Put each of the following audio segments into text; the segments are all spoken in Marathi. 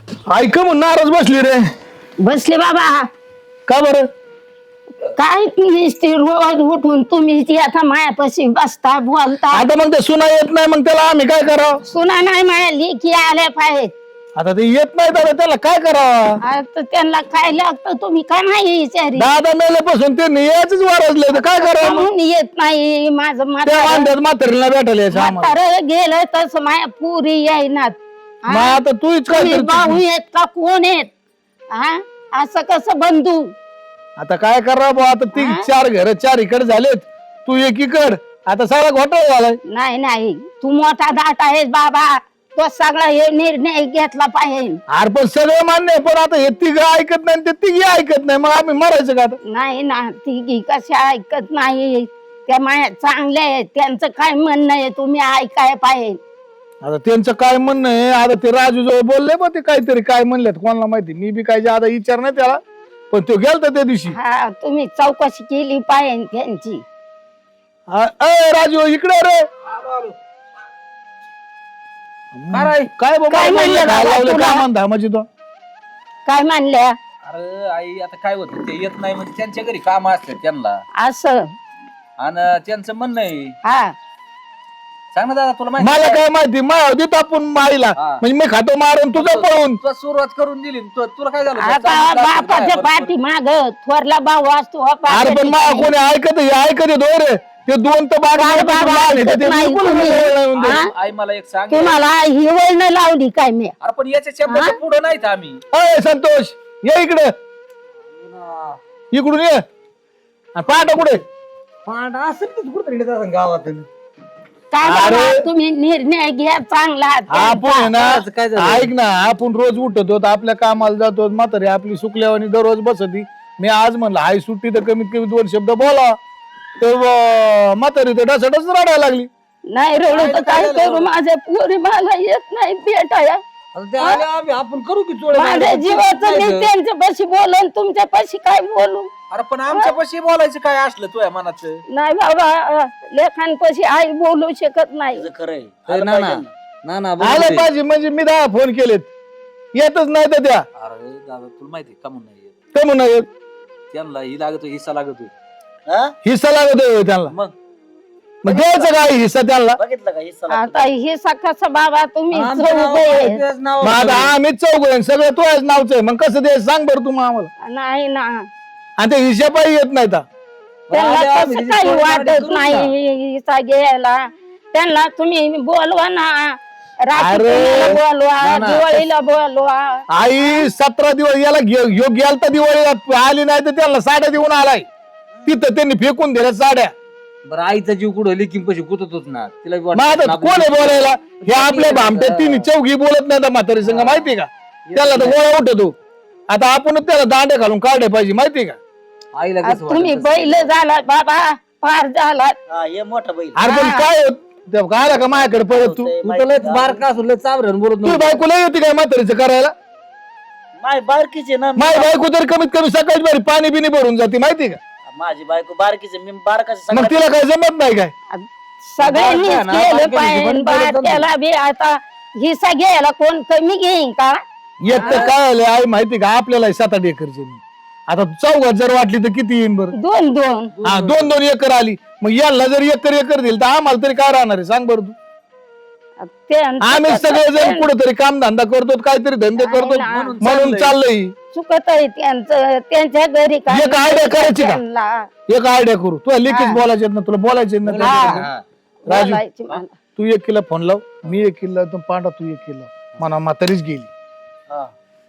ऐक म्हणून नाराज बसली रे. बसले बाबा. का बरं? काय नुसती रोज उठून तुम्ही ती आता मायापाशी बसता बोलता. आता मग ते सुना येत नाही, मग त्याला आम्ही काय करावं? सुना नाही माझ्या लेकी आल्या पाहिजेत. आता ते येत नाही तर त्याला काय करावं? आता त्यांना काय लागतं तुम्ही काय नाही विचारी. दादा मेल्यापासून ते यायच वारसले तर काय करावं? म्हणून येत नाही माझं त्या वांद्यात म्हातारीला भेटायला यायचं आम्हाला. म्हातारं गेलं तसं माझ्या पुरी येईनात. मग आता तूच काय तुम्ही करते? भाऊ येत का कोण येत? हा असं कसं बंधू? आता काय करावं बुवा? आता ती 4 घर 4 इकडे झालेत, तू एक इकड. आता सगळा घोटाळा झालाय. नाही नाही तू मोठा दाट आहेस बाबा. तो सगळा हे निर्णय घेतला पाहिजे. अरे पण सगळं मान्य आहे, पण आता हे तिघ ऐकत नाही, ते तिघी ऐकत नाही, मग आम्ही मरायचं का आता? नाही ना ती कशा ऐकत नाही. त्या माया चांगल्या आहेत, त्यांचं काय म्हणणं आहे तुम्ही ऐकाय पाहिजे. आता त्यांचं काय म्हणणं आहे? आता ते राजू जवळ बोलले पण ते काहीतरी काय म्हणलेत कोणाला माहिती. मी बी काय आता विचार नाही त्याला, पण तो गेलता त्या दिवशी. हा तुम्ही चौकशी केली पाहिजे त्यांची. राजू इकडे रे. काय बाबा काय म्हणलं काय बाबा लावलं तुला? काय म्हणता म्हणजे तो? काय म्हणल्या? अरे आई आता काय होतं ते येत नाही म्हणजे त्यांच्या घरी काम असतात त्यांना, असं आणि त्यांचं म्हणणं आहे. हा सांग ना दादा तुला माहिती मला काय माहिती, देतो आपण आईला, हा. म्हणजे मी खातो मारून तुझं पळून. तुला सुरुवात करून दिली तुला काय झालं? आता बापाच्या पाठी माग थोरला भाऊ असतो. अरे पण मा कोणी ऐकत रे ते 2 तर बाग काय बाबा ऐकत नाही तुम्ही? हा? आई मला एक सांग. तुम्हाला ही वळण लावली काय मी? अरे पण याच्या शब्दाच्या पुढे नाहीत आम्ही. अय संतोष ये इकडे, इकडून ये. पाठ कुठे? गावात काय अरे. बाबा तुम्ही निर्णय घ्या चांगला आपण आहे त्यांचा. काय ना, झालं? ऐक ना, आपण रोज उठतो आपल्या कामाला जातो, म्हातारी आपली सुकल्यावानी दररोज बसती. मी आज म्हणलं हाय सुट्टी तर कमीत कमी 2 शब्द बोला, तर म्हातारी तर डसडच रडायला लागली. नाही रडू तर काय करू, माझ्या पोरी मला येत नाही भेटाया. आपण करू की माझ्या जीवाचं मी त्यांच्या पाशी बोलून तुमच्या पाशी काय बोलू? अरे पण आमच्या पाशी बोलायचं काय असलं तुझ्या मनाचं? नाही बाबा लेखांपाशी आई बोलू शकत नाही. खरंय आलं पाहिजे म्हणजे मी 10 फोन केलेत, येतच नाही तर त्या. अरे दादा तुला माहिती का म्हणून नाही येत. ते म्हणा येत त्यांना ही लागतो हिस्सा लागतोय. हिस्सा लागत होय त्यांना, मग द्यायचं काय हिस्सा त्यांना? आता हे सकस बाबा तुम्ही चौघे. मग आता आम्हीच 4 आहे, सगळं तुझ्याच नावचं आहे, मग कसं द्यायचं सांग बरं तू आम्हाला. नाही ना आणि ते हिशेबाही येत नाही. त्यांना तसं काही वाटत नाही हिस्सा घ्यायला. त्यांना तुम्ही बोलवा ना, रात्री अरे. बोलवा, दिवाळीला बोलवा. आई 17 दिवस याला योग्य आलता दिवाळीला आली नाही तर त्याला साड्या देऊन आलाय. तिथं त्यांनी फेकून दिल्या साड्या. बरं आईचा जीव कुठं लेकीन पशी गुततोच ना तिला बी मग आता कोण आहे बोलायला? हे आपल्या भामट्या 3 चौघी बोलत नाही म्हातारी संघ, माहितीये का? त्याला तर गोळा उठतो. आता आपणच त्याला दांडे घालून काढले पाहिजे, माहितीये का? आईला आज कसं तुम्ही वाटतं? बैल झालात बाबा, पार झालात. अरे पण काय आला का माझ्याकडे परत तू? तू तर लयच बारका असून लय चावरण बोलत तू नव्हती. बायकोला येते काय म्हातारीचं करायला? माझी बारकीचे ना माझी बायको तर कमीत कमी सकाळी बारी पाणी बिनी भरून जाते, माहितीये का? माझी बायको बारकीचे मी बारकाचे मग तिला काय जमत नाही काय? सगळ्यांनीच बारक्या ना, केलं बारक्या पाहिजे. हिशोबाने बोलत जातो. त्याला बी आता हिस्सा घ्यायला कोण कमी घेईन का? येत तर काय आलंय आई माहिती का? आपल्याला 7-8 एकर जमीन. आता 4 जर वाटली तर किती येईन बरं? 2-2 हा 2-2 एकर आली, मग याला जर एकर दिली तर आम्हाला तरी काय राहणार आहे सांग बरं तू? आम्ही सगळेजण कुठेतरी काम धंदा करतो, काहीतरी धंदे करतो, ना. म्हणून चाललंय. चुकत आहे त्यांचं, त्यांच्या घरी काय एक आयडिया करायची का? त्यांना एक आयडिया करू. तुला लेखीच बोलायचे ना, तुला बोलायचे ना. हा. राजू बोलायची मला. तू 1 किलो फोन लाव, मी 1 किलो लावतो, पांडा तू 1 किलो. म्हणा म्हातारीच गेली.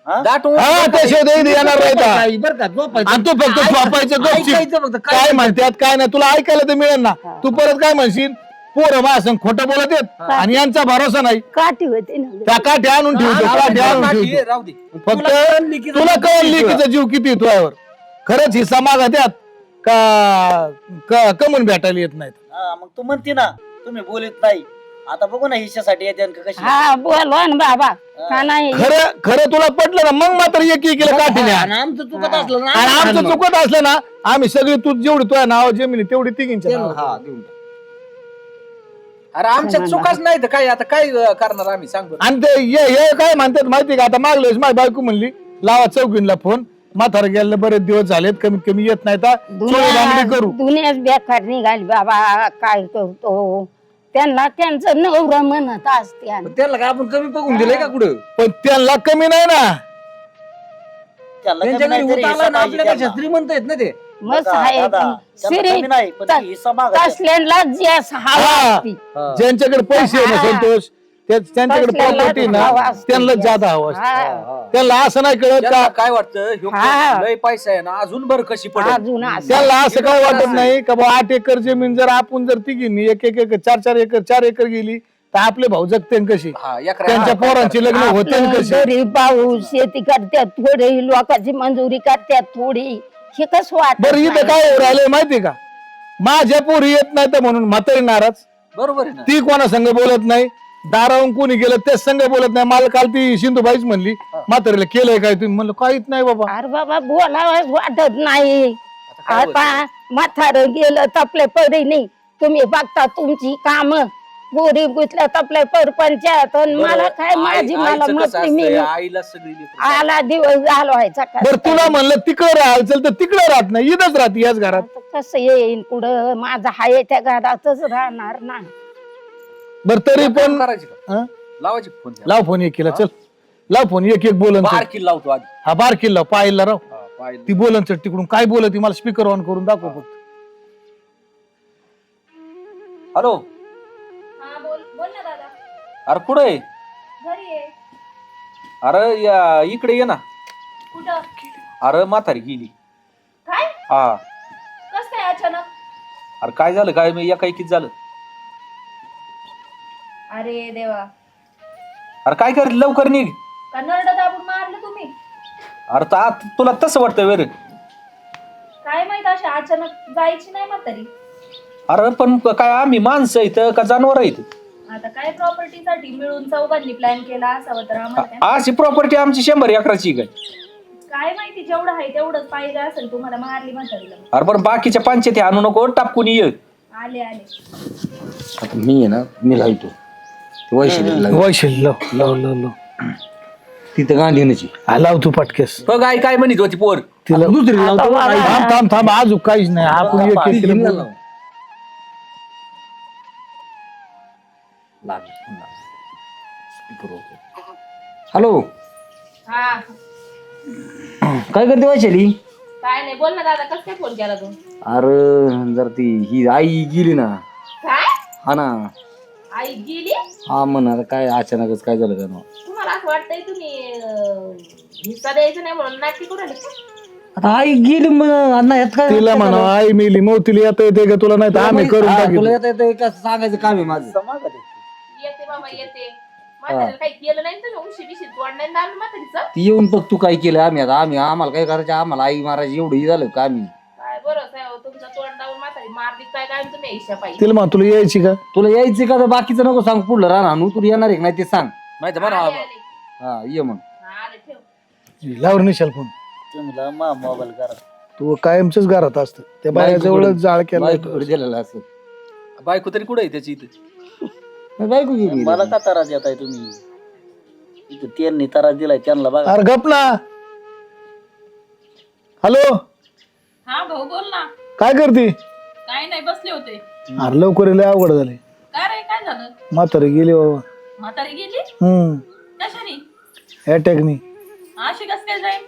दाटून हा त्याशिवाय येणार नाही का? आई बरं का झोपायचं. आणि तू फक्त झोपायचं गपचीप. ऐकायचं फक्त, काय म्हणतात काय नाही तुला ऐकायला तर मिळेल ना. तू परत काय म्हणशील? पोरं माझं खोटं बोलत येत आणि यांचा भरोसा नाही. काठी होते ना. त्या काठी आणून ठेवतो, काठी आणून ठेवतो. राहू दे. फक्त तुला कळलं लेकीचा जीव किती आहे तुझ्यावर. खरंच हिस्सा मागत यात का कमून भेटायला येत नाहीत. मग तू म्हणते ना तुम्ही बोलत नाही. आता बघू ना हिश्श्यासाठी येते का कशी. हा बोलवा ना बाबा. का नाही खरं तुला पटलं ना, मग मात्र 1 किलो काठी नाही. आणि आमचं चुकत असलं ना आणि आमचं चुकत असलं ना, आम्ही सगळी तू जेवढी तुझ्या नाव जमिनी तेवढी तिघींच्या त्यांना- नावावर. हा, देऊन टाक. अरे आमच्या चुकाच नाही तर काय आता काय करणार आम्ही सांग बरं. आणि ते हे काय म्हणतात माहिती का, आता मागल्या वेळेस माझी बायको म्हणली लावा चौकीला फोन, म्हातारा गेले बरेच दिवस झालेत, कमीत कमी येत नाही तर चोरी बांगडी करू. दुनियाच बेकार निघाली बाबा, काय करतो त्यांना त्यांचं नवरा म्हणत असते. पण त्याला काय आपण कमी बघून दिलंय का कुठं? पण त्यांना कमी नाही ना. त्याला त्यांच्या कमी घरी नाही तरी होत हिस्सा आला ना, पाहिजे आपल्यापेक्षा त्यांना. श्रीमंत आहेत ना ते. मस्त दादा, आहे दादा, त्यांना कमी नाही, पण ती हिस्सा मागत तसल्यांना जे हवा हा. असती. ज्यांच्याकडे पैसे आहे ना हा. संतोष, त्यांच्याकडे तसल्याला प्रॉपर्टी ना हवा असते. त्यांना ज्यादा हवं असतं. हा. त्यांना असं नाही कळत त्यांना का, काय वाटतं ह्यो हा. लय पैसा आहे ना अजून बरं कशी पडेल. अजून असं. त्यांना असं काय वाटत नाही का बा 8 एकर जमीन जर आपण जर तिघींनी एक एक एकर 4 एकर गेली तर आपले भाऊ जगते कशी, हा, एकरा- त्यांच्या पोरांची लग्न होते आपलं कशी. गरीब भाऊ शेती करतात थोडी, लोकांची मंजुरी करतात थोडी, हे कसं बरं इथं वाटत काय राहिलंय माहितीये का, माझ्या पोरी येत नाही तर म्हणून म्हातारी नाराज, बरोबर आहे ना. ती कोणा संघ बोलत नाही, दारावून कोणी गेलं तेच संघ बोलत नाही. मला काल ती सिंधुबाईच म्हणली म्हातारीला केलंय काय तुम्ही, म्हणलं काहीच नाही बाबा. अरे बाबा बोलावंच वाटत नाही. काय होतं? आता म्हातारं गेलं तपले परी नाही, तुम्ही बघता तुमची काम गोरी गुतल्या तपले परपंचायत, आणि मला काय माझी मला आईचं कसं म्हटली मी असतंय, आईला सगळी लेकरं. आला दिवस घालवायचा का बरं तुला म्हणलं तिकडं राहायचं तर तिकडं राहत नाही, इथंच राहते याच घरात. आता कसं येईन पुढं, माझा हाय त्या घरातच राहणार ना. बरं तरी काम पण करायची का? हं? लावायची का फोन त्याला? लाव फोन एक केला, चल लाव फोन एक बोलन चल. बारकी लावतो आधी. हा बार किल्ला पाहिला राव, हा, पाहिलं. ती बोलन चल तिकडून काय बोलत मला स्पीकर ऑन करून दाखव फक्त. हॅलो, हा बोल ना दादा. अरे कुठं आहे? घरी आहे. अरे इकडे ये ना. कुठं? अरे म्हातारी गेली. काय? हा, कस काय अचानक? अरे काय झालं काय मी एका एकीच झालं. अरे देवा, अरे काय कर लवकर निघ. का नरड दाबून मारलं तुम्ही? अरे तुला तसं वाटतं वेर. काय माहित अशा अचानक जायची नाही म्हातारी. अरे पण काय आम्ही माणसं इथं का जनावर आहेत? आता काय प्रॉपर्टीसाठी मिळून चौघांनी प्लॅन केला असावं तर आम्हाला काय? अशी प्रॉपर्टी आमची 100 एकराची काय. काय माहिती, जेवढं आहे तेवढंच पाहिजे असेल तुम्हाला, मारली म्हातारीला. अरे पण बाकीच्या पंचायती आणू नको, टापकून ये. आले आले. आता मी आहे ना, मी लावतो वैशिष्ट्य वैशिल लाव लाव लाव तिथं गांधीनची हा, लाव तू पटकेस बघ आई काय म्हणत होती पोर. तिला. दुसरी लावतो. थांब थांब थांब अजून काहीच नाही, आपण एक एक केलं हिला बोलू. लाव. हॅलो, हा, काय करते वैशाली? काय नाही, बोल ना दादा. कस काय फोन केला तू? अरे जर ती ही आई गेली ना. काय? हा ना. आई गेली? हा म्हण, आता काय अचानकच काय झालं का ना. तुम्हाला असं वाटतंय तुम्ही हिस्सा द्यायचा नाही म्हणून नाटकी करू राहिले का? आता आई गेली मग अण्णा यात काय तिला म्हणा आई मिली मौतीला येता येते का तुला, नाही तर आम्ही करून हा, टाकू. तुला येता येतं का सांगायचं काम आहे माझं. समागत आहे. येते बाबा येते. म्हातारीला काही केलं नाही तर उशी बिशी तोड नाही दाबलं म्हातारीचं. ती येऊन बघ तू काय केलं. आम्ही आम्हाला काय करायचं, आम्हाला आई मारायची एवढं हे झालं का आम्ही. काय बरं आहे हो, तुमचं तोंड दाबून म्हातारी मारली काय काय तुम्ही हिशा पाहिजे. तिला म्हणा तुला यायची का, तुला यायचं का तर बाकीचं नको सांग, पुढलं राहणार तू येणार आहे का नाही ते सांग. माहिती म्हणा आले आले. हा ये मग. हा, आले ठेव. लावर निशाल फोन. तुम्ही मोबाईल करा. तू कायमच घरात असत त्या बायाजवळच जाळ केला बायकोकडे दिलेलं असं. बायको तरी कुठे आहे त्याची इथं? बायको गेली. मला का त्रास देत आहे तुम्ही? इथं त्यांनी त्रास दिलाय त्यांना बघा. अरे गप ना. हॅलो, हा भाऊ बोल ना. काय करते? काय नाही, बसले होते. अरे लवकर लय अवघड झाले, काय रे, काय झालं? म्हातारी गेली बाबा. म्हातारी गेली? कशाने? अटॅकनी. अशी कस काय जाईल?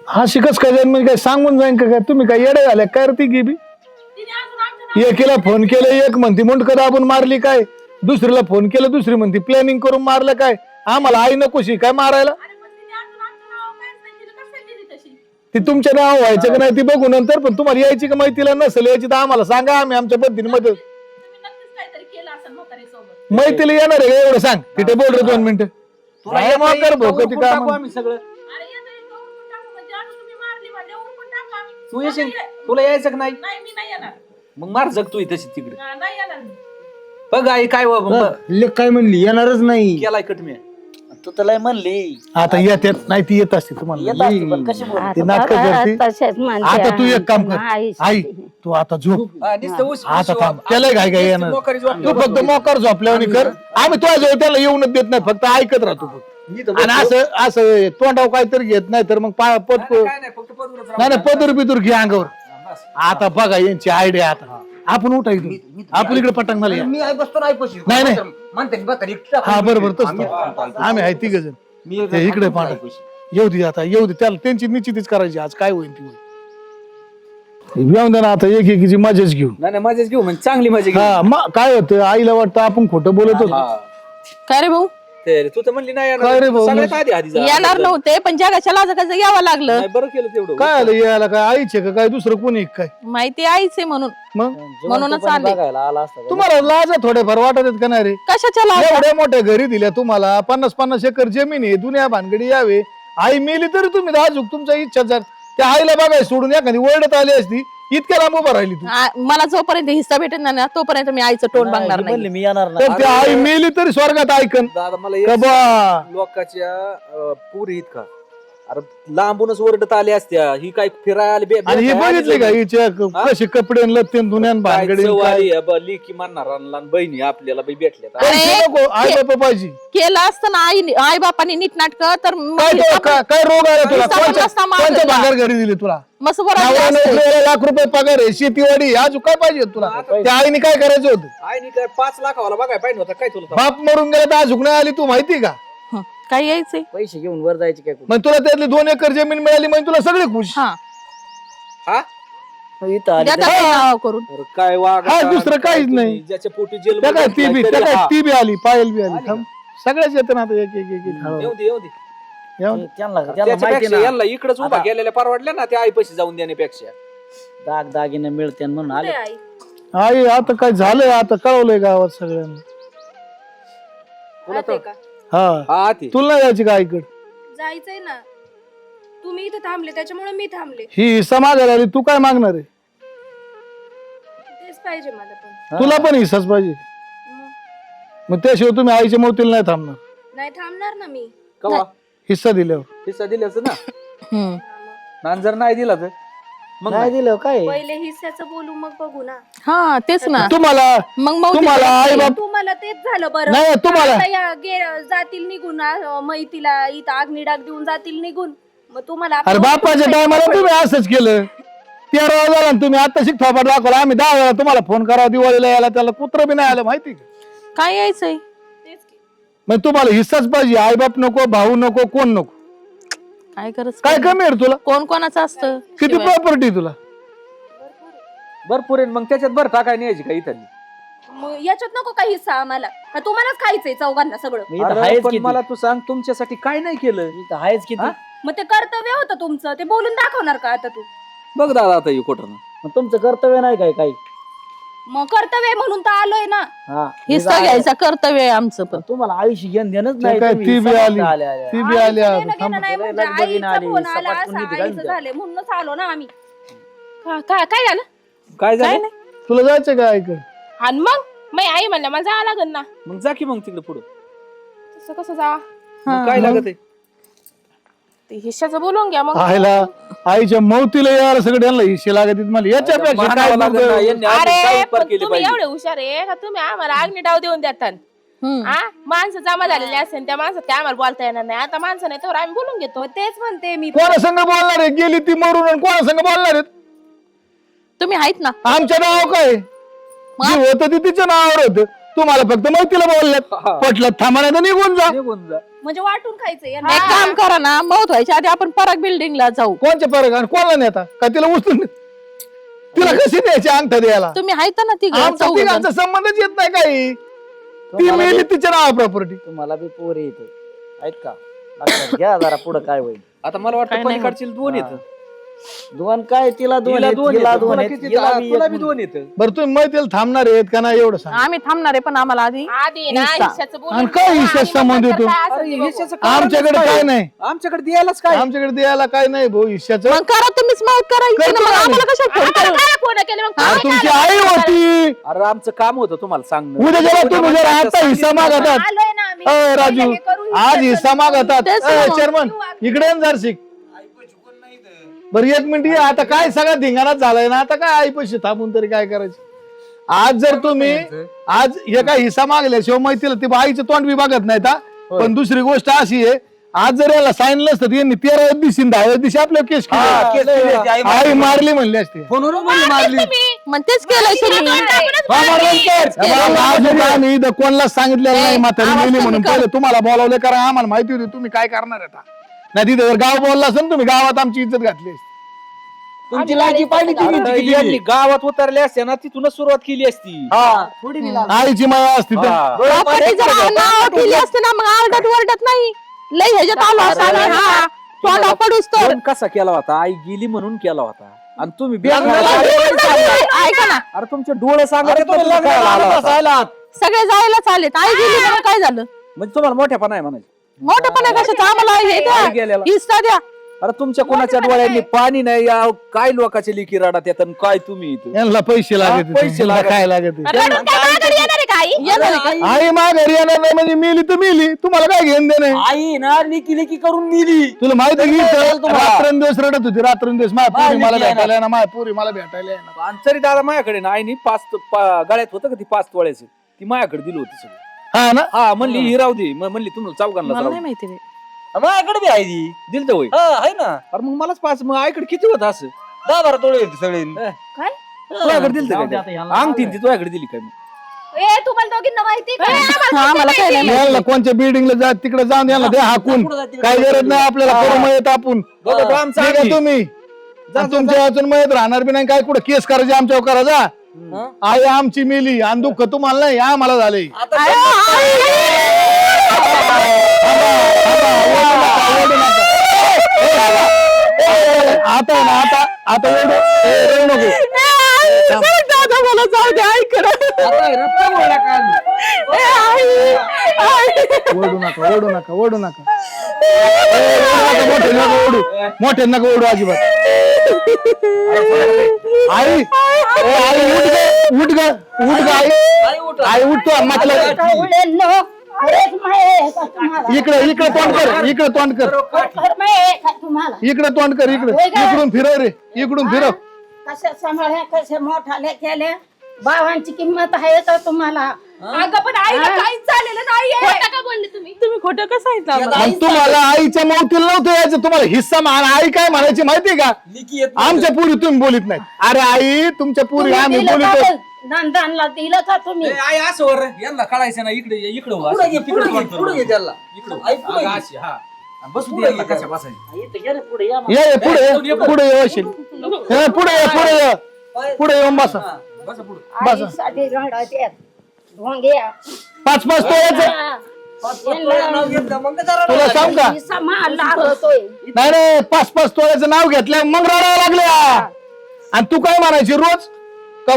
हा शिकस काय जाईन म्हणजे काय सांगून जाईन का काय, तुम्ही काय येडे झाले काय ती गेली. तिने अजून आमच्या एकीला फोन केलं एक म्हणती मुंडक दाबून मारली काय, दुसरीला फोन केलं दुसरी म्हणती प्लॅनिंग करून मारलं काय. आम्हाला आई नकोशी काय मारायला, अरे पण तिने अजून आमच्या नावावर काहीच नाही केलं, कसं काय गेली तशी? ती तुमच्या नाव व्हायचं का नाही ती बघू नंतर, पण तुम्हाला यायची का माहितीला नसेल यायची तर आम्हाला सांगा, आम्ही आमच्या पद्धतीने मदत. तुम्ही नक्कीच काहीतरी केलं असेल म्हातारी सोबत. मैत्रीला येणार आहे का एवढं सांग, तिथे बोल रे 2 मिनिटं. काय मग कर भोकं ती काय टाकू म्हण. आम्ही सगळं. अरे येतो येतो उरकून टाकू म्हणजे आता तुम्ही मारली म्हणजे उरकून टाका. तू येशील, तुला यायचं का नाही? नाही मी नाही येणार. मग मार जग तू तशी तिकडे. हा, नाही येणार मी. बघ आई काय लेक काय म्हणली येणारच नाही. केलाय कट मी. तू तर लय म्हणली आता येत नाही ती येत असते तुम्हाला. येत असते पण कशी बोल. ती नाटकं करते. तसेच म्हणते. आता तू एक काम कर आई आई, तू आता झोप हा, नुसतं ऊस- आता ऊस- थांब त्याला काय काय येणार मोकरीच वाटलं. तू फक्त मोकार झोपल्यावर कर आम्ही तुझ्या जवळ त्याला येऊनच देत नाही फक्त ऐकत राहतो फक्त. आणि असं असं तोंडाव काहीतरी घेत नाही तर मग पद काय नाही, फक्त पदरच राहू नाही दे. नाही पदर बिदूर घे अंगावर हा, बस. आता बघा यांची आयडिया आता आपण उठायचो आपण इकडे पटांग मला या. मी आई बसतो नाही पैसे नाही, नाही. म्हणते बघा एकटा हा बरोबर तसं आम्ही- आम्ही आहे तिघ जण मी ते इकडे पाठव. येऊ दे आता येऊ दे त्याला त्यांची निश्चितीच करायची आज काय होईल ती होईल येऊन दे ना आता एक एकीची मजाच घेऊ नाही नाही, मजाच घेऊ म्हणजे चांगली मजा घेऊ. हा मग काय होतं आईला वाटतं आपण खोटं बोलत होतो हा. काय रे भाऊ ते तू तर म्हणली नाही येणार. काय रे भाऊ? सगळ्यात आधी जा. येणार नव्हते पण जगाच्या लाजकाचं यावं लागलं नाही, बरं केलं तेवढं. काय आलं यायला काय आईचे का काय दुसरं कोणी काय माहिती आईचे म्हणून मग म्हणूनच पण आले. बघायला आला असता तुम्हाला लाज थोडेफार वाटत आहेत का नाही रे कशाच्या लाज एवढ्या मोठ्या घरी दिल्या तुम्हाला 50-50 एकर जमीन आहे दुनिया भानगडी यावे आई मेली तरी तुम्ही अजून तुमच्या इच्छा जर त्या आईला बघाय सोडून एखादी ओरडत आली असती इतक्या लांब उभा राहिली तू मला जोपर्यंत हिस्सा भेटेल ना तोपर्यंत मी आईचं तोंड बघणार म्हणली नाही मी येणार तर नाही त्या आई मेली तरी स्वर्गात ऐकन दादा मला का एक बा लोकांच्या पुरी इतका अरे लांबूनच ओरडत आल्या असत्या ही काय फिरायला आली बे- आणि हे काय आली बघितले का जमीन? हिचे कसे कपडे आणि लत्ते आणि दुनियान काय भानगडी आणि काय सवारी आहे बा, लेकी मारणार लहान बहिणी आपल्याला बाई भेटल्या पैसे नको आई बापा पाहिजे केलं असतं ना आई बापानी नीट नाटक तर मग काय तो- हिस्सा काय काय रोग आहे तुला हिस्सा पण नसता मारलेला. कोणत्या भागार घरी दिली तुला मस्त बरं नवरा असतं. नोकरीला ₹1,00,000 पगार आहे शेतीवाडी अजून काय पाहिजे तुला त्या आईने काय करायचं होतं आईने काय 5 लाखावाला बघाय पाहिजे होता काय तुला बाप मरून गेला तर अजून नाही आली तू माहिती का हं, काय यायचंय पैसे घेऊन वर जायचे काय कुठं? मग तुला त्यातली 2 एकर जमीन मिळाली म्हणजे तुला सगळे खुश हा हा इथं आली द्या तर- त्या नाव करून अरे काय वाग हा, दुसरं काहीच नाही. ज्याच्या पोटी जेल त्या काय ती बी त्या काय ती बी आली पायल बी आली थांब. सगळ्याच येतं ना आता एक एक एक एक हळूहळू. येऊ दे येऊ दे येऊन. त्यांना माहिती त्याच्यापेक्षा ना यांना इकडेच उभा आता- केलेल्या परवडल्या ना त्या आई पैसे जाऊन देण्यापेक्षा दागिने मिळते म्हणून आले आई आता काय झालंय आता कळवलंय गावात सगळ्यांना हा हा ती तुला नाही जायची का आईकडे जायचंय ना तुम्ही इथं थांबले त्याच्यामुळे मी थांबले ही समाजाला आली तू काय मागणार आहे तेच पाहिजे मला पण तुला पण हिस्साच पाहिजे मग त्याशिवाय तुम्ही आईच्या मोतीला नाही थांबणार नाही थांबणार ना मी कवा हिस्सा दिल्यावर हिस्सा दिल्याच ना हम्म. नान जर नाही दिला तर मग नाही दिलं काय पहिले हिस्स्याचं बोलू मग बघू ना हा तेच ना तुम्हाला मग मग तुम्हाला आई बाप तुम्हाला तेच झालं बरं नाही तुम्हाला आता जातील निघून मैतीला इथं अग्नी डाग देऊन जातील निघून मग तुम्हाला अरे बापाच्या टायमाला तुम्ही असंच केलं 13 वेळा झाला ना तुम्ही आता शिक थोपाट दाखवला आम्ही 10 वेळा तुम्हाला फोन करा दिवाळीला यायला त्याला कुत्र बी नाही आलं माहिती का काय यायचंय तेच की. मग तुम्हाला हिस्साच पाहिजे आई बाप नको भाऊ नको कोण नको काय गरज काय कमी आहे रे तुला कोण कोणाचं असतं किती शिवाय. प्रॉपर्टी तुला भरपूर आहे मग त्याच्यात बरं टाकाय न्यायची का इथं मग याच्यात नको काही हिस्सा आम्हाला का तुम्हालाच खायचंय चौघांना सगळं इथं अरे, आहेच पण किती मला तू सांग तुमच्यासाठी काय नाही केलं इथं आहेच किती हा? मग ते कर्तव्य होतं तुमचं ते बोलून दाखवणार का आता तू बघ दादा आता येऊ कुठं मग तुमचं कर्तव्य नाही काय काही मग कर्तव्य आहे म्हणून तर आलोय ना हा हिस्सा घ्यायचा कर्तव्य आहे आमचं पण तुम्हाला आयुष्य घेणं देणंच ते नाही काय तुम्ही ती बी समाज आली आल्या आल्या. ती बी आली आईचं आता. देणं थांब. घेणं नाही म्हणजे लगबगीनं आईचा आली, फोन आला सपाट असं पुंडीत आईचं घालून झालंय म्हणूनच आलो ना आम्ही काय झालं काय काय झालं नाही तुला जायचं का ऐकड आणि मग आई म्हणलं मला जावं लागेल ना मग जा की मग तिकडे पुढं तसं कसं जावा मग काय लागत आहे ते हिश्श्याचं बोलून घ्या मग आईला आईच्या मौतीला यायला सगळ्यांना हिस्से लागत आहेत मला याच्यापेक्षा काय मानावं लागेल ना, नको. यांनी अजून अरे काय उपकार पण केले तुम्ही पाहिजे एवढे हुशार आहे का तुम्ही आम्हाला अग्नी डाव देऊन देतात हम्म. माणसं जमा झालेली असेल त्या माणसात काय आम्हाला बोलता येणार नाही आता माणसं नाही तर आम्ही बोलून घेतो मग तेच म्हणते मी कोणा संग बोलणार आहे गेली ती मरून आणि कोणा संग बोलणार आहेत तुम्ही आहेत ना आमच्या नाव काय जी होतं ते तिच्या नावावर होतं तुम्हाला फक्त मौतीला बोलल्यात पटलं थांबा तर निघून जा निघून जा म्हणजे वाटून खायचंय यांना. एक काम करा ना मौत व्हायच्या आधी आपण पराग बिल्डिंगला जाऊ कोणच्या परग आणि कोणाला नेता का तिला उचलून तिला कशी द्यायची अंगठा द्यायला तुम्ही आहेत ना ती आमचा तिघांचा संबंधच येत नाही काही ती तुम्हाला मेली बी- तिच्या नावा प्रॉपर्टी तुम्हाला बी पोर येते आहेत का लक्षात घ्या जरा पुढं काय होईल आता मला वाटतं काय नाही पलीकडची दोन येत दोन काय तिला दोन तिला आहेत, दोन तिला येतं. दोन तुला आहेत, किती हिला बी तुला एक बी मुलगी. दोन येतं बरं तुम्ही मैत्रीला थांबणार आहेत का नाही एवढं सांग आम्ही थांबणार आहे पण आम्हाला आधी आधी ना हिस्सा. हिश्श्याचं बोलून आणि काय घ्या. हिश्श्याचा आणि मग संबंध नंतर येतो? काय असेल अरे ते बघू. हिश्श्याचं कारणच आमच्याकडे काय नाही आमच्याकडे द्यायलाच काय आमच्याकडे द्यायला काय नाही भाऊ हिश्श्याचं मग करा तुम्हीच मौत करायची ना करतो मग आम्ही. आम्हाला कशा फोन आम्हाला करू काय फोन केले मग अरे तुम्ही तुमची काय आई आला? होती अरे आमचं काम होतं तुम्हाला सांगणं उद्या जेव्हा तुम्ही जर आता हिस्सा मागतात आलोय ना आम्ही अय राजू पहिले हे करू, आज हिस्सा मागतात तेच ना मग. चेअरमन इकडे जर शिक बरं 1 मिनिट ये, आता काय सगळा धिंगाणाच झालाय ना, आता काय आई पैसे थांबून तरी काय करायचं. आज जर तुम्ही आज हे काय हिस्सा मागल्याशिवाय माहिती ती आईचं तोंड बी बघत नाहीत हा. पण दुसरी गोष्ट अशी आहे, आज जर याला सांगितलं असतं यांनी 13 दिवशी 10 दिवशी आपल्या केस केली, आई मारली म्हणली असते. मग तेच केलंय तुम्ही. आम्ही इथं कोणाला सांगितलेलं नाही म्हातारी मेली म्हणून. पहिले तुम्हाला बोलावले, कारण आम्हाला माहिती होती तुम्ही काय करणार आता. नाही तिथे जर गाव बोलला असेल तुम्ही गावात आमची इज्जत घातली असती. तुमची लायकी पाहिली ती यांनी गावात उतरले असते ना, तिथूनच सुरुवात केली असती. आईची माया असती तर प्रॉपर्टीचं नाव ठेवली असते ना, मग आरडत वरडत नाही. लय ह्याच्यात आलो असं आम्ही, हा तोंडा पडूस तर. पण कसा केला होता, आई गेली म्हणून केला होता. आणि तुम्ही ऐका ना, अरे तुमचे डोळे सांगत सगळे जायला चालेत. आई गेली म्हणून काय झालं? म्हणजे तुम्हाला मोठ्यापणा आहे म्हणायचं. मोठेपणा कशाचा? आम्हाला हे द्या, गेलेला. हिस्सा द्या. अरे तुमच्या कोणाच्या डोळ्यांनी पाणी नाही या, काय लोकांचे लिखी राडात येतात, काय तुम्ही इथं. यांना पैसे लागत, पैसे लागत. काय लागत. रडून काय माघारी येणार आहे का आई? येणार आहे का? आई माघारी येणार नाही म्हणजे मेली तर मेली, तुम्हाला काय घेऊन दे नाही. आई ना लिकी करून मिली. तुला माहिती आहे की तुम्हाला. रात्रंदिवस रडत होती, रात्रंदिवस माझ्या पुरी मला भेटायला ना, माझ्या पुरी मला भेटायला येणार. आणि तरी दादा माझ्याकडे ना, आईनी गळ्यात होतं का ती 5 तोळ्याचं, ती माझ्याकडे दिली होती सगळी. हा ना. हा म्हणली ही राहू दे, म्हणली तुम्हाला चौघांना मला राहू नाही दे. माहिती रे. माझ्याकडे बी आहे ती. दिलं तर होय. आहे ना, अरे मग मलाच 5, मग आईकडे किती होत असं. 10-12 तोळे होते सगळे. काय तुझ्याकडे दिलं तर काय? अंगठी ती तुझ्याकडे दिली काय? ए तुम्हाला दोघींना माहिती का? आम्हाला काय नाही माहिती. यांना कोणत्या बिल्डिंगला जा, तिकडे जाऊन याला द्या हाकून. काय गरज नाही आपल्याला, करू मयत आपण. ठीक आहे तुम्ही तुमच्या अजून मयत राहणार बी नाही. काय कुठे केस करायचे आमच्यावर करा जा. आई आमची मेली आणि दुःख तुम्हाला नाही, आम्हाला झाले. आता ना आता रडू नको. दादा मला जाऊ दे, ऐक ना. ओढू नका. मोठे नका ओढू अजिबात. आई उठ ग आई उठतो मतलब. इकडे तोंड कर इकडे इकडून फिरव रे, इकडून फिरव. कशा सांभाळ्या, कशा मोठाल्या केल्या. भावांची किंमत आहे का तुम्हाला? अगं पण आईला काहीच झालेलं नाहीये. खोटं का बोलले तुम्ही? तुम्ही खोटं कसं सांगितलं आम्हाला? मग तुम्हाला आईच्या मौतील नव्हतं यायचं, तुम्हाला हिस्सा आई काय म्हणायची माहितीये का? आमच्या पुरी तुम्ही बोलित नाही. अरे आई तुमच्या पुरी आम्ही बोलितो. नंदानला दिलं का तुम्ही? आई असं वर यांना कळायचं ना, इकडे पुढे घे त्याला. बसू दे कशा बसायची. ये पुढे येऊन बसा. आईसाठी रडत आहेत. ढोंग्या. 5-5 तोळ्याचं तुला सांग का? हिस्सा मला होतोय. नाही 5-5 तोळ्याचं नाव घेतलं मग रडायला लागल्या. आणि तू काय म्हणायची रोज का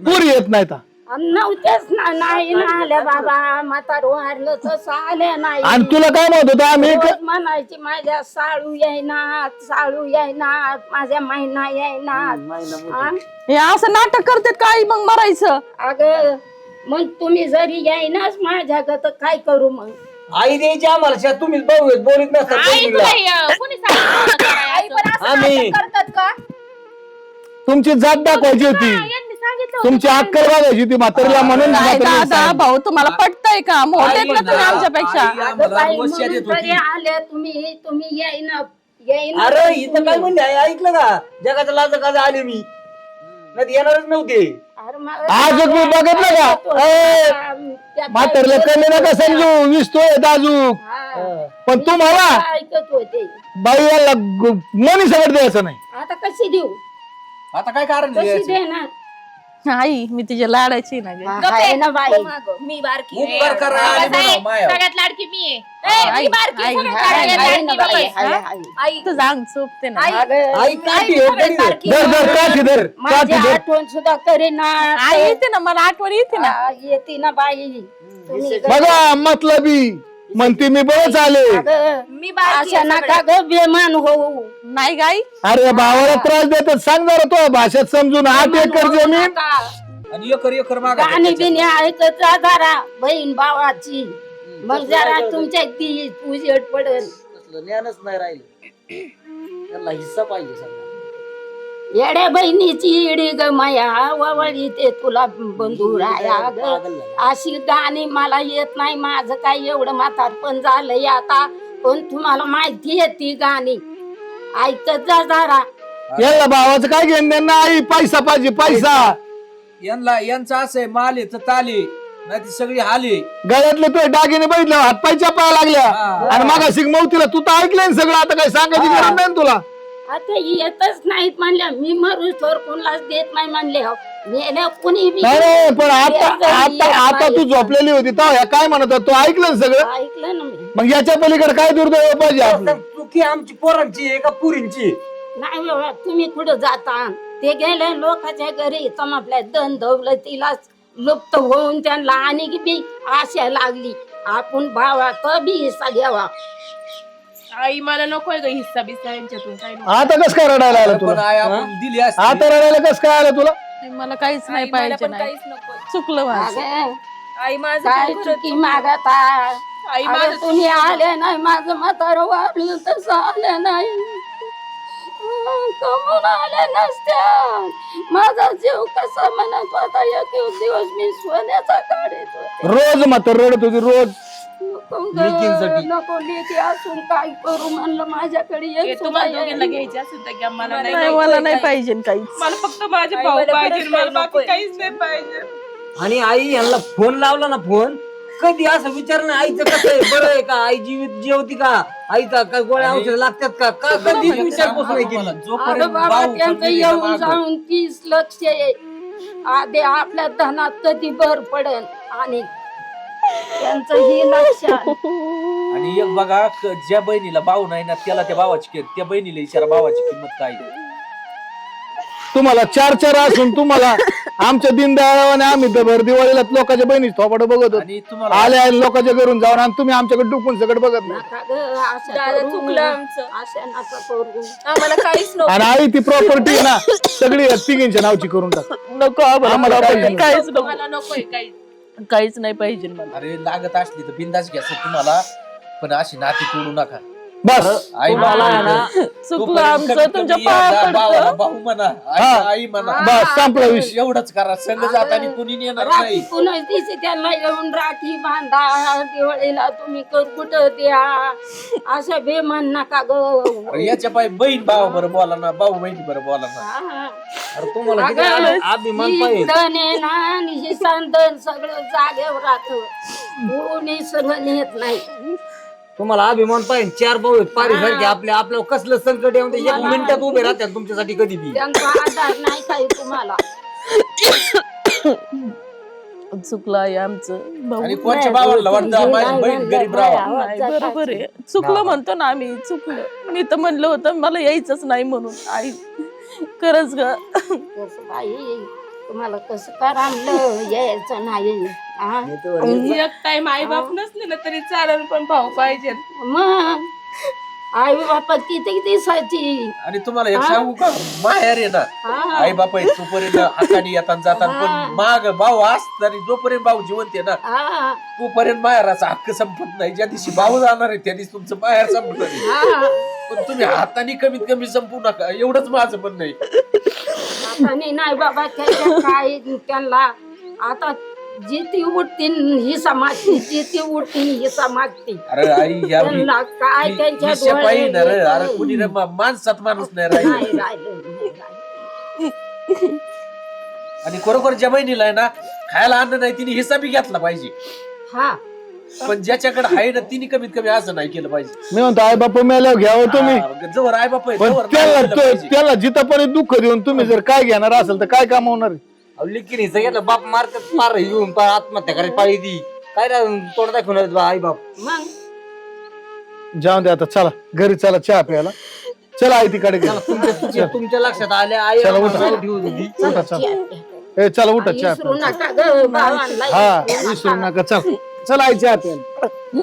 पुरी येत नाही तर. नव्हतेच ना, नाही ना आल्या बाबा. म्हातार वारलं तसं आल्या नाही. आणि तुला काय म्हणत होतं आम्ही रोज म्हणायची माझ्या साळू येईना, माझ्या महिना येईना. हे असं नाटक करतात काय मग मरायचं? अगं मग तुम्ही जरी येईनाच माझ्या तर काय करू मग? आई द्यायची आम्हाला, तुम्ही बोलीत नसतात. आई तुला कोणी सांगितलं आई पण असं आम्ही- नाटक करतात का? तुमची जात दाखवायची होती, यांनी सांगितलं तुमची अक्कल वागायची होती म्हातारीला म्हणून नाही म्हातारीला दादा सांगितलं. भाऊ, तुम्हाला पटतंय का? मोठे का तुम्ही आमच्यापेक्षा? अगं बाई, म्हणून तरी आल्या तुम्ही येईना. अरे इथं काय म्हणले ऐकलं का? जगाच्या लाज का आले मी, नाही येणारच नव्हते. अरे मग- आज मी बघितलं का? त्या म्हातारीला कमी नका समजू, विसतोय दाजूक. हा. पण तुम्हाला ऐकत होते. बाई याला मनी सगळं द्यायचं नाही. आता कशी देऊ? आता काय कारण कशी लिहायचं? देणार? आई मी तिच्या लाडाची ना ग. आहे ना बाई. मी बारकी उपकार करा आणि बाबा म्हणावं, साहेब, माया. सगळ्यात लाडकी मी आहे. आई, मी बारकी, आई, सगळ्यात आई, लाडकी आई, मी बाई, आहे. हा? आई. तू जांग चुपते ना. आई, अगं, आई काठी आई, होती. बारकी. धर काठी धर माझी काठी धर. आठवण सुद्धा करेना. आई येते ना, मला आठवण येते ना. येते ना बाई. तुम्ही बघा मतलबी म्हणते मी बरंच आले. अगं, मी बारकी अशा आहे नका सगळ्यात. ग बेमान होऊ. नाही गाई, अरे भावाला त्रास देतात, सांग जरा तो भाषेत समजून. 8 एकर जमीन नका. आणि एकर मागा गाणी बिणी ऐकत जा जरा बहीण भावाची. मग जरा तुमच्या ती उजेड पडेल. ज्ञानच नाही राहिलं. त्याला हिस्सा पाहिजे सगळा. येड्या बहिणीची इडी ग माया ववळी ते तुला बंधू राया ग. पागल झाला. अशी गाणी मला येत नाही, माझं काय एवढं म्हातारपण झालंय आता, पण तुम्हाला माहिती आहे ती गाणी ऐकत जा जरा. याला भावाचं काय घेणं देणं नाही, आई पैसा पाहिजे पैसा. यांचं असं आहे, माल आहे तर ताली नाही ती सगळी हाली. गळ्यातले तो दागिने बघितले, हातपाय चापायला लागल्या. आणि मग मौतीला तू तर ऐकलंय ना सगळं, आता काय सांगायची गरज नाही ना तुला. आता येतच नाहीत म्हणल्या, मी मरू तर कोणालाच देत नाही म्हणले. हो मेल्या कुणी बी नाही रे, पण आता येत आता आता तू नाही. झोपलेली होती तेव्हा काय म्हणत होता, तू ऐकलं ना सगळं. ऐकलं ना मी. मग याच्या पलीकडे काय दुर्दैव पाहिजे आपलं. चुकी आमची पोरांची आहे का पुरींची? नाही बाबा, तुम्ही कुठं जाता? ते गेले लोकांच्या घरी, आपल्या धन दौलतीलाच लुप्त होऊन त्यांना आणि बी आशा लागली, आपण भावा कधी हिस्सा घ्यावा. आई मला नकोय ग हिस्सा बिस्सा यांच्यातून काय नको. आता कस काय रडायला आलं पण तुला, आई आपण दिली असती. आता रडायला कस काय आलं तुला. मला काहीच नाही आई, मला पाहिजे पण नाही. काहीच नको. चुकलं माझं. अगं, आई माझं काय पण चुकी खरंच मागता? आई अगं, माझं तुम्ही आले नाही, माझं म्हातारं वाढलं तसं आलं नाही. कमून आले नसत्या, माझा जीव कसा म्हणत होता, एक दिवस मी सोन्याचा काढत होते. रोज मात्र रडत होती रोज. नको ग, लेकींसाठी. नको लेकी असून काय करू म्हणलं, माझ्याकडे हे एक तुम्हाला सुद्धा दोघींना येईल. घ्यायची असेल तर घ्या, मला नाही, नाही. मला नाही पाहिजे काहीच. मला फक्त माझे आई, भाऊ मला पाहिजे, खरंच मला काही बाकी नकोय. काहीच नाही पाहिजे. आणि आई यांना फोन लावला ना, फोन कधी असं विचारणं आईचं कसं आहे, बरं आहे का, आई जेवती का, आईचा काय गोळ्या औषध लागतात का, कधी विचारपूस नाही केली. अरे बाबा, त्यांचं येऊन जाऊन 30 लक्ष आहे. आधी आपल्या धनात कधी भर पडेल आणि त्यांचं हे लक्ष आहे. आणि एक बघा ज्या बहिणीला भाऊ नाही ना त्याला त्या भावाची त्या बहिणीला विचारा भावाची किंमत काय आहे. तुम्हाला चार असून तुम्हाला आमच्या दीनदयाळाने आम्ही भर दिवाळीला लोकांच्या बहिणी थोपाडं बघत होतो. आणि तुम्हाला आले लोकांच्या घरून जाऊन आणि तुम्ही आमच्याकडे डुकून सगळं बघत नाही. नका ग, असं दादा करू. चुकलं आमचं. असं नका करू. आम्हाला काहीच नको. आणि आई ती प्रॉपर्टी ना सगळी तिघींच्या नावची करून टाक. नको आम्हाला आम्हाला पाहिजे. काहीच नको, मला नकोय काहीच. काहीच नाही पाहिजे मला. अरे लागत असली तर बिंदास घ्यायचं तुम्हाला, पण अशी नाती तोडू नका. बस आई तुम्हाला आहे ना, चुकलं आमचं, तुमच्या पाया पडतो. भाऊ म्हणा, हा. आई म्हणा, बस संपला विषय. एवढंच करा. संघ जाताना कुणी येणार राखी नाही. कुणाच दिवशी त्यांना येऊन राखी बांधा, दिवाळीला तुम्ही कुठं द्या, असं बेमान नका ग. अरे याच्या पाय बहीण भावा बरं बोला ना, भाऊ बहिणी बरं बोला ना. हा. अरे तुम्हाला किती अगं, अभिमान ही पाहिजे. धन आहे ना, आणि हे सांधन सगळं जागेवर राहत, कोणी सगळं नेत नाही. तुम्हाला अभिमान पाहिजे. 4 भाऊ आहेत पारीसारखे, आपल्याला कसलं संकट येऊन 1 मिनिटात उभे राहतात तुमच्यासाठी कधी बी. त्यांचा आधार नाही काही तुम्हाला. चुकलं आहे आमचं. भाऊ आणि कोणच्या भावाला वाटतं माझी बहीण गरीब राहावा. नाही, बरोबर आहे. चुकलं म्हणतो ना आम्ही, चुकलं. मी तर म्हणलं होतं मला यायचंच नाही म्हणून. आई खरंच ग, कसं बाई, तुम्हाला कसं करामलं यायचं नाही. हा? एक टाइम आई बाप नसले ना तरी चालेल, पण भाऊ पाहिजे. मग आई बापा किती दिसायची. आणि तुम्हाला एक सांगू का, माहेर आहे ना, हा. आई बाप आहे तोपर्यंत हाताने येतात जातात, पण माग भाऊ असताना जोपर्यंत भाऊ जिवंत आहे ना हा. तोपर्यंत माहेराचा हक्क संपत नाही. ज्या दिवशी भाऊ जाणार आहे त्या दिवशी तुमचं माहेर संपणार आहे. हा. पण तुम्ही हाताने कमीत कमी संपू नका, एवढंच माझं म्हणणं आहे. आणि नाही बाबा, त्याच्या काय त्यांना आता जिथे उठतील ही समाजती, जिथे उठतील ही समाजती. अरे आई या त्यांना काय त्यांच्या पाहिजे ना रे, डोळ्यात अरे कुणी रे माणसात माणूस नाही नाही राहील. राहिलं, नाही राहिलं. आणि खरोखर ज्या बहिणीला आहे ना खायला अन्न नाही तिने हिस्सा बी घेतला पाहिजे, हा. पण ज्याच्याकडे आहे ना तिने कमीत कमी असं नाही केलं पाहिजे. मी म्हणतो आई बाप मेल्यावर घ्यावं तुम्ही, हा, जवळ आई बाप आहे पण तोवर नाही केलं पाहिजे. त्याला जिथपर्यंत दुःख देऊन तुम्ही जर काय घेणार असेल तर काय काम होणार. लिखीन सगळ्याला बाप मारतात, मार येऊन पार आत्महत्या करायची पाळी ती काय तोड दाखवणार आई बाप. मग जाऊन दे आता, चला घरी चला चहा प्यायला. चला आई तिकडे गेला. तुमच्या लक्षात आले आई चला, उठा. आम्हाला ठेवून होती. उठा चला. चला उठा चहा विसरू प्यायला. नका ग भावांना, हा विसरू विसरू नका. नका. चल चला आई चहा प्यायला.